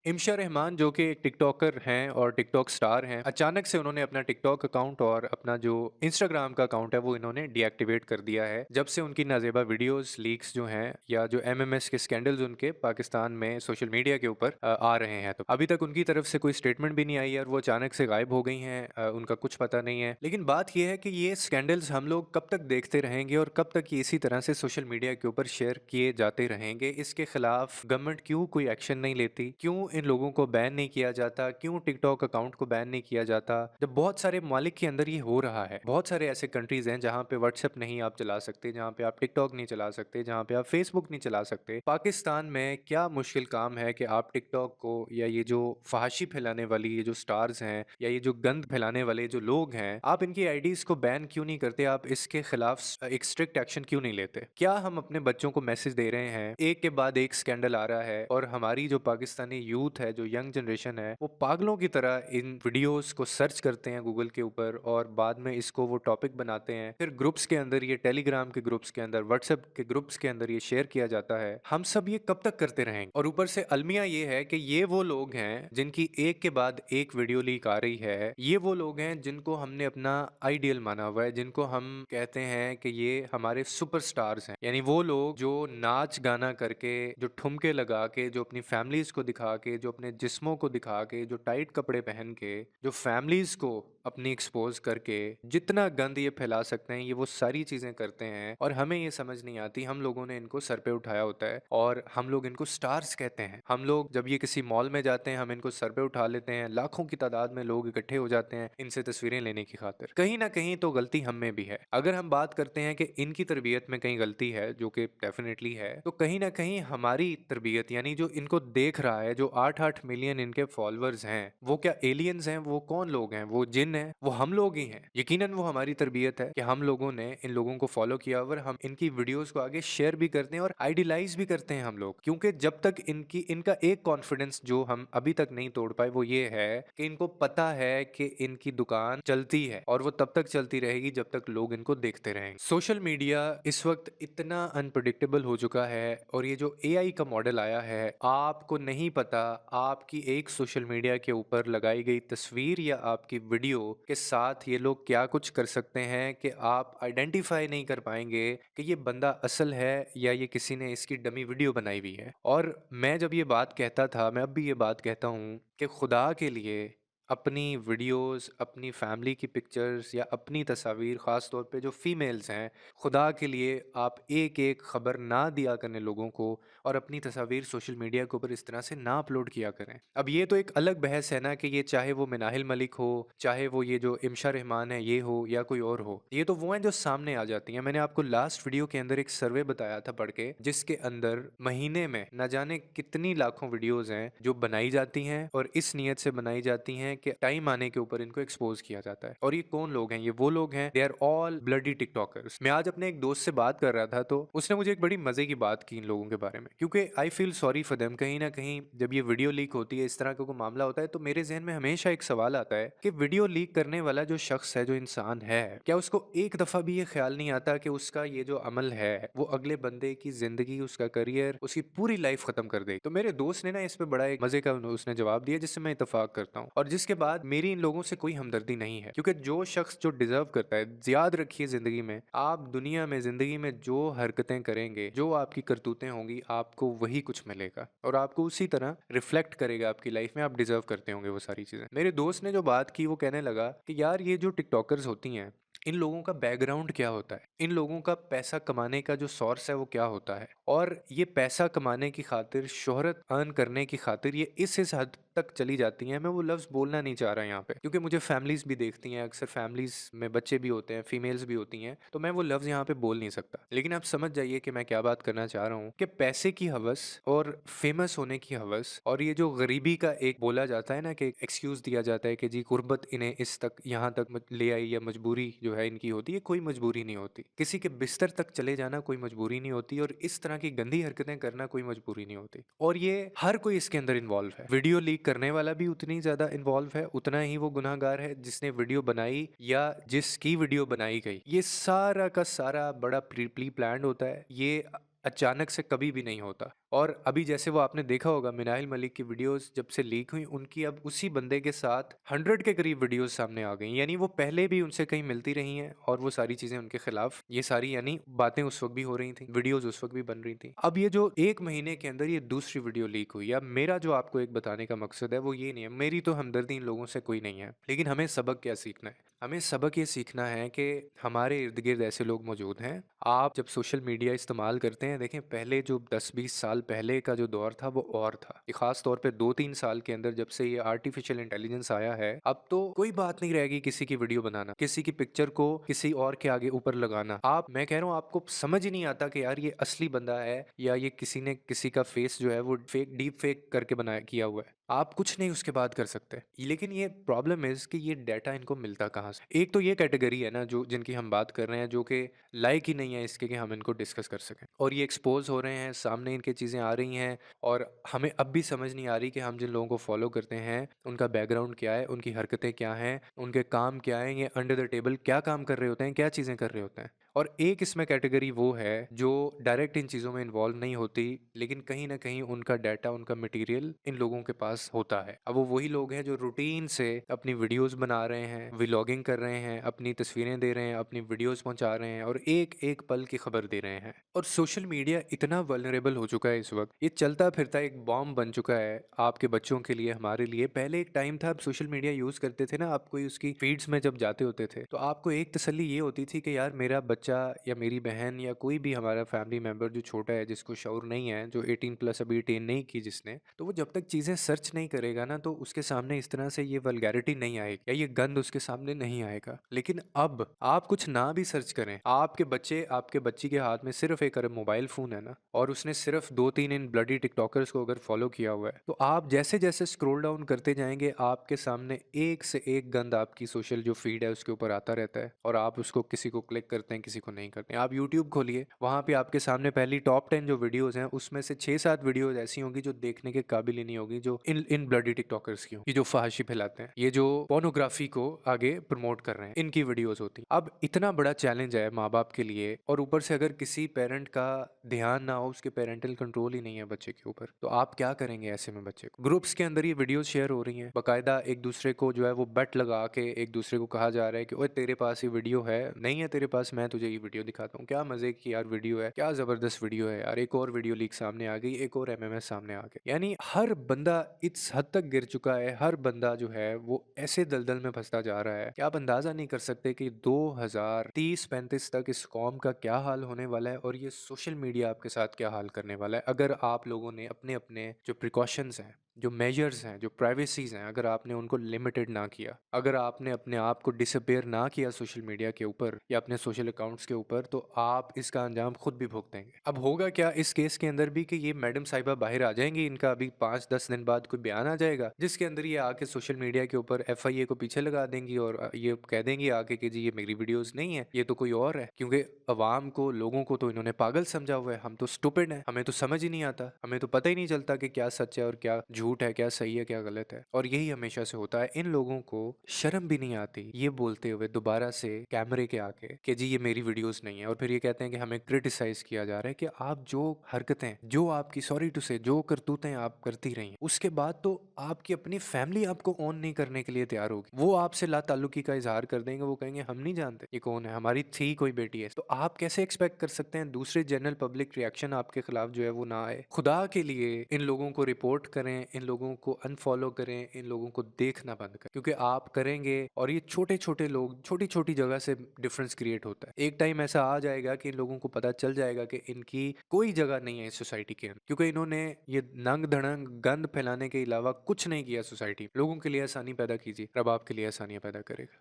इमशा रहमान जो कि एक टिकटॉकर हैं और टिकटॉक स्टार हैं, अचानक से उन्होंने अपना टिकटॉक अकाउंट और अपना जो इंस्टाग्राम का अकाउंट है वो इन्होंने डीएक्टिवेट कर दिया है। जब से उनकी नाज़ेबा वीडियोस लीक्स जो हैं या जो एमएमएस के स्कैंडल्स उनके पाकिस्तान में सोशल मीडिया के ऊपर आ रहे हैं, तो अभी तक उनकी तरफ से कोई स्टेटमेंट भी नहीं आई है और वो अचानक से गायब हो गई हैं। उनका कुछ पता नहीं है। लेकिन बात ये है कि ये स्कैंडल्स हम लोग कब तक देखते रहेंगे और कब तक ये इसी तरह से सोशल मीडिया के ऊपर शेयर किए जाते रहेंगे। इसके खिलाफ गवर्नमेंट क्यों कोई एक्शन नहीं लेती? क्यों इन लोगों को बैन नहीं किया जाता? क्यों टिकटॉक अकाउंट को बैन नहीं किया जाता? जब बहुत सारे ममालिक के अंदर ये हो रहा है, बहुत सारे ऐसे कंट्रीज हैं जहां पे व्हाट्सएप नहीं आप चला सकते, जहां पे आप टिकटॉक नहीं चला सकते, जहां पे आप फेसबुक नहीं चला सकते। पाकिस्तान में क्या मुश्किल काम है कि आप टिकटॉक को या ये जो फहाशी फैलाने वाली ये जो स्टार्स हैं या ये जो गंद फैलाने वाले जो लोग हैं, आप इनकी आईडीज को बैन क्यों नहीं करते? आप इसके खिलाफ एक स्ट्रिक्ट एक्शन क्यों नहीं लेते? क्या हम अपने बच्चों को मैसेज दे रहे हैं, एक के बाद एक स्कैंडल आ रहा है और हमारी जो पाकिस्तानी यूथ है, जो यंग जनरेशन है, वो पागलों की तरह इन वीडियोस को सर्च करते हैं गूगल के ऊपर और बाद में इसको वो टॉपिक बनाते हैं। फिर ग्रुप्स के अंदर, ये टेलीग्राम के ग्रुप्स के अंदर, व्हाट्सएप के ग्रुप्स के अंदर ये शेयर किया जाता है। हम सब ये कब तक करते रहेंगे? और ऊपर से अलमिया ये है कि ये वो लोग हैं जिनकी एक के बाद एक वीडियो लीक आ रही है। ये वो लोग हैं जिनको हमने अपना आइडियल माना हुआ है, जिनको हम कहते हैं कि ये हमारे सुपरस्टार्स हैं। यानी वो लोग जो नाच गाना करके, जो ठुमके लगा के, जो अपनी फैमिलीज को दिखा के, जो अपने जिस्मों को दिखा के, जो टाइट कपड़े पहन के, जो फैमिलीज को अपनी एक्सपोज करके जितना गंद ये फैला सकते हैं, ये वो सारी चीजें करते हैं और हमें ये समझ नहीं आती। हम लोगों ने इनको सर पे उठाया होता है और हम लोग इनको स्टार्स कहते हैं। हम लोग जब ये किसी मॉल में जाते हैं, हम इनको सर पे उठा लेते हैं। लाखों की तादाद में लोग इकट्ठे हो जाते हैं इनसे तस्वीरें लेने की खातिर। कहीं ना कहीं तो गलती हम में भी है। अगर हम बात करते हैं कि इनकी तरबियत में कहीं गलती है, जो कि डेफिनेटली है, तो कहीं ना कहीं हमारी तरबियत, यानी जो इनको देख रहा है, जो 8-8 मिलियन इनके फॉलोअर्स हैं, वो क्या एलियंस हैं? वो कौन लोग हैं? वो जिन हैं? वो हम लोग ही हैं। यकीनन वो हमारी तरबियत है कि हम लोगों ने इन लोगों को फॉलो किया और हम इनकी वीडियोस को आगे शेयर भी करते हैं और आइडियलाइज भी करते हैं हम लोग। क्योंकि जब तक इनका एक कॉन्फिडेंस जो हम अभी तक नहीं तोड़ पाए, वो ये है कि इनको पता है कि इनकी दुकान चलती है और वो तब तक चलती रहेगी जब तक लोग इनको देखते रहेंगे। सोशल मीडिया इस वक्त इतना अनप्रडिक्टेबल हो चुका है और ये जो एआई का मॉडल आया है, आपको नहीं पता आपकी एक सोशल मीडिया के ऊपर लगाई गई तस्वीर या आपकी वीडियो के साथ ये लोग क्या कुछ कर सकते हैं कि आप आइडेंटिफाई नहीं कर पाएंगे कि ये बंदा असल है या ये किसी ने इसकी डमी वीडियो बनाई हुई है। और मैं जब ये बात कहता था, मैं अब भी ये बात कहता हूँ कि खुदा के लिए अपनी वीडियोस, अपनी फैमिली की पिक्चर्स या अपनी तस्वीर, ख़ास तौर पे जो फीमेल्स हैं, खुदा के लिए आप एक एक ख़बर ना दिया करें लोगों को और अपनी तस्वीर सोशल मीडिया के ऊपर इस तरह से ना अपलोड किया करें। अब ये तो एक अलग बहस है ना कि ये चाहे वो मिनाहिल मलिक हो, चाहे वो ये जो इमशा रहमान है ये हो या कोई और हो, ये तो वो हैं जो सामने आ जाती हैं। मैंने आपको लास्ट वीडियो के अंदर एक सर्वे बताया था पढ़ के, जिसके अंदर महीने में न जाने कितनी लाखों वीडियोस हैं जो बनाई जाती हैं और इस नीयत से बनाई जाती हैं कि टाइम आने के ऊपर इनको एक्सपोज किया जाता है। और ये कौन लोग हैं? ये वो लोग हैं, they are all bloody TikTokers. मैं आज अपने एक दोस्त से बात कर रहा था तो उसने मुझे एक बड़ी मजे की बात की इन लोगों के बारे में, क्योंकि I feel sorry for them. कहीं ना कहीं जब ये वीडियो लीक होती है, इस तरह का कोई मामला होता है, तो मेरे जहन में हमेशा एक सवाल आता है कि वीडियो लीक करने वाला जो शख्स है, जो इंसान है, क्या उसको एक दफा भी ये ख्याल नहीं आता कि उसका ये जो अमल है वो अगले बंदे की जिंदगी, उसका करियर, उसकी पूरी लाइफ खत्म कर देगी? तो मेरे दोस्त ने ना इस पे बड़ा एक मजे का उसने जवाब दिया, जिससे मैं इतफाक करता हूँ और जिसके बाद मेरी इन लोगों से कोई हमदर्दी नहीं है। क्योंकि जो शख्स जो डिजर्व करता है, याद रखिए जिंदगी में, आप दुनिया में जिंदगी में जो हरकतें करेंगे, जो आपकी करतूतें होंगी, आपको वही कुछ मिलेगा और आपको उसी तरह रिफ्लेक्ट करेगा आपकी लाइफ में। आप डिजर्व करते होंगे वो सारी चीजें। मेरे दोस्त ने जो बात की, वो कहने लगा कि यार ये जो टिकटॉकर्स होती हैं, इन लोगों का बैकग्राउंड क्या होता है, इन लोगों का पैसा कमाने का जो सोर्स है वो क्या होता है, और ये पैसा कमाने की खातिर, शोहरत अर्न करने की खातिर ये इस हद तक चली जाती हैं। मैं वो लफ्ज़ बोलना नहीं चाह रहा यहाँ पे, क्योंकि मुझे फैमिलीज भी देखती हैं, अक्सर फैमिलीज में बच्चे भी होते हैं, फीमेल्स भी होती हैं, तो मैं वो लफ्ज़ यहाँ पे बोल नहीं सकता। लेकिन आप समझ जाइए कि मैं क्या बात करना चाह रहा हूँ कि पैसे की हवस और फेमस होने की हवस और ये जो गरीबी का एक बोला जाता है ना, कि एक्सक्यूज दिया जाता है कि जी गुर्बत इन्हें इस तक, यहाँ तक ले आई, या मजबूरी जो है इनकी होती है, कोई मजबूरी नहीं होती। किसी के बिस्तर तक चले जाना कोई मजबूरी नहीं होती और इस तरह की गंदी हरकतें करना कोई मजबूरी नहीं होती। और ये हर कोई इसके अंदर इन्वॉल्व है। वीडियो लीक करने वाला भी उतनी ज्यादा इन्वॉल्व है, उतना ही वो गुनाहगार है जिसने वीडियो बनाई या जिसकी वीडियो बनाई गई। ये सारा का सारा बड़ा प्री प्लान्ड होता है। ये अचानक से कभी भी नहीं होता और अभी जैसे वो आपने देखा होगा मिनाहिल मलिक की वीडियोज़ जब से लीक हुई, उनकी अब उसी बंदे के साथ 100 के करीब वीडियोज़ सामने आ गई। यानी वो पहले भी उनसे कहीं मिलती रही हैं और वो सारी चीज़ें उनके खिलाफ, ये सारी यानी बातें उस वक़्त भी हो रही थी, वीडियोज़ उस वक़्त भी बन रही थी। अब ये जो 1 महीने के अंदर ये दूसरी वीडियो लीक हुई। अब मेरा जो आपको एक बताने का मकसद है वो ये नहीं है, मेरी तो हमदर्दी इन लोगों से कोई नहीं है। लेकिन हमें सबक क्या सीखना है? हमें सबक ये सीखना है कि हमारे इर्द-गिर्द ऐसे लोग मौजूद हैं। आप जब सोशल मीडिया इस्तेमाल करते हैं, देखें पहले जो 10-20 साल पहले का जो दौर था वो और था। ये ख़ास तौर पे 2-3 साल के अंदर जब से ये आर्टिफ़िशियल इंटेलिजेंस आया है, अब तो कोई बात नहीं रहेगी किसी की वीडियो बनाना, किसी की पिक्चर को किसी और के आगे ऊपर लगाना। मैं कह रहा हूँ आपको समझ ही नहीं आता कि यार ये असली बंदा है या ये किसी ने किसी का फेस जो है वो फेक डीप फेक करके बनाया किया हुआ है। आप कुछ नहीं उसके बाद कर सकते। लेकिन ये प्रॉब्लम इज़ कि ये डाटा इनको मिलता कहाँ से? एक तो ये कैटेगरी है ना जो जिनकी हम बात कर रहे हैं जो कि लायक ही नहीं है इसके कि हम इनको डिस्कस कर सकें। और ये एक्सपोज़ हो रहे हैं, सामने इनकी चीज़ें आ रही हैं और हमें अब भी समझ नहीं आ रही कि हम जिन लोगों को फ़ॉलो करते हैं, उनका बैकग्राउंड क्या है, उनकी हरकतें क्या हैं, उनके काम क्या हैं, ये अंडर द टेबल क्या काम कर रहे होते हैं, क्या चीज़ें कर रहे होते हैं। और एक इसमें कैटेगरी वो है जो डायरेक्ट इन चीज़ों में इन्वॉल्व नहीं होती, लेकिन कहीं न कहीं उनका डाटा, उनका मटेरियल इन लोगों के पास होता है। अब वो वही लोग हैं जो रूटीन से अपनी वीडियोज़ बना रहे हैं, व्लॉगिंग कर रहे हैं, अपनी तस्वीरें दे रहे हैं, अपनी वीडियोज़ पहुँचा रहे हैं और एक-एक पल की खबर दे रहे हैं। और सोशल मीडिया इतना वल्नरेबल हो चुका है इस वक़्त, ये चलता-फिरता एक बॉम्ब बन चुका है आपके बच्चों के लिए, हमारे लिए। पहले एक टाइम था, आप सोशल मीडिया यूज़ करते थे ना, आप कोई उसकी फ़ीड्स में जब जाते होते थे, तो आपको एक तसल्ली ये होती थी कि यार मेरा बच्चा या मेरी बहन या कोई भी हमारा फैमिली मेंबर जो छोटा है, जिसको शऊर नहीं है, जो 18 प्लस अभी अटेन नहीं की जिसने, तो वो जब तक चीज़ें सर्च नहीं करेगा ना, तो उसके सामने इस तरह से ये वल्गैरिटी नहीं आएगी या ये गंद उसके सामने नहीं आएगा। लेकिन अब आप कुछ ना भी सर्च करें, आपके बच्चे, आपके बच्ची के हाथ में सिर्फ एक अगर मोबाइल फ़ोन है ना और उसने सिर्फ 2-3 इन ब्लडी टिकटॉकर्स को अगर फॉलो किया हुआ है, तो आप जैसे-जैसे स्क्रॉल डाउन करते जाएँगे, आपके सामने एक से एक गंद आपकी सोशल जो फ़ीड है उसके ऊपर आता रहता है और आप उसको किसी को क्लिक करते हैं, किसी को नहीं करते हैं। आप यूट्यूब खोलिए, वहाँ पे आपके सामने पहली टॉप 10 जो वीडियोज़ हैं, उसमें से 6-7 वीडियोज़ ऐसी होंगी जो देखने के काबिल ही नहीं होगी, जो इन इन ब्लडी टिकटॉकर्स की हों, ये जो फ़हाशी फैलाते हैं, ये जो पोर्नोग्राफ़ी को आगे प्रमोट कर रहे हैं, इनकी वीडियोज़ होती हैं। अब इतना बड़ा चैलेंज है माँ-बाप के लिए और ऊपर से अगर किसी पेरेंट का ध्यान ना हो, उसके पैरेंटल कंट्रोल ही नहीं है बच्चे के ऊपर, तो आप क्या करेंगे ऐसे में बच्चे को? ग्रुप्स के अंदर ये वीडियोज़ शेयर हो रही हैं, बाकायदा एक-दूसरे को जो है वो बेट लगा के एक-दूसरे को कहा जा रहा है कि ओए तेरे पास ये वीडियो है, नहीं है तेरे पास, मैं तुझे ये वीडियो दिखाता हूँ। क्या मज़े की यार वीडियो है, क्या ज़बरदस्त वीडियो है यार, एक और वीडियो लीक सामने आ गई, एक और एमएमएस सामने आ गया। यानी हर बंदा इस हद तक गिर चुका है, हर बंदा जो है वो ऐसे दलदल में फँसता जा रहा है कि आप अंदाज़ा नहीं कर सकते कि 2030-35 तक इस कौम का क्या हाल होने वाला है और ये सोशल मीडिया आपके साथ क्या हाल करने वाला है। अगर आप लोगों ने अपने-अपने जो प्रिकॉशंस हैं, जो मेजर्स हैं, जो प्राइवेसीज़ हैं, अगर आपने उनको लिमिटेड ना किया, अगर आपने अपने आप को डिसअपियर ना किया सोशल मीडिया के ऊपर या अपने सोशल अकाउंट्स के ऊपर, तो आप इसका अंजाम खुद भी भुगतेंगे। अब होगा क्या इस केस के अंदर भी कि ये मैडम साहिबा बाहर आ जाएँगी, इनका अभी 5-10 दिन बाद कोई बयान आ जाएगा, जिसके अंदर ये आके सोशल मीडिया के ऊपर एफआईए को पीछे लगा देंगी और ये कह देंगी आके कि जी ये मेरी वीडियोज़ नहीं है, ये तो कोई और है। क्योंकि अवाम को, लोगों को तो इन्होंने पागल समझा हुआ है, हम तो स्टूपिड हैं, हमें तो समझ ही नहीं आता, हमें तो पता ही नहीं चलता कि क्या सच है और क्या झूठ है, क्या सही है, क्या गलत है। और यही हमेशा से होता है, इन लोगों को शर्म भी नहीं आती ये बोलते हुए दोबारा से कैमरे के आके कि जी ये मेरी वीडियोज़ नहीं है और फिर ये कहते हैं कि हमें क्रिटिसाइज़ किया जा रहा है कि आप जो हरकतें, जो आपकी सॉरी टू से जो करतूतें आप करती रही हैं, उसके बाद तो आपकी अपनी फैमिली आपको ऑन नहीं करने के लिए तैयार होगी। वो आपसे लाताल्लुकी का इज़हार कर देंगे, वो कहेंगे हम नहीं जानते ये कौन है, हमारी थी कोई बेटी है। तो आप कैसे एक्सपेक्ट कर सकते हैं दूसरे जनरल पब्लिक रिएक्शन आपके खिलाफ जो है वो ना आए? खुदा के लिए इन लोगों को रिपोर्ट करें, इन लोगों को अनफॉलो करें, इन लोगों को देखना बंद करें। क्योंकि आप करेंगे और ये छोटे-छोटे लोग छोटी-छोटी जगह से डिफरेंस क्रिएट होता है। एक टाइम ऐसा आ जाएगा कि इन लोगों को पता चल जाएगा कि इनकी कोई जगह नहीं है इस सोसाइटी के अंदर। क्योंकि इन्होंने ये नंग-धड़ंग गंद फैलाने के अलावा कुछ नहीं किया सोसाइटी में। लोगों के लिए आसानी पैदा कीजिए, रब आपके लिए आसानियाँ पैदा करेगा।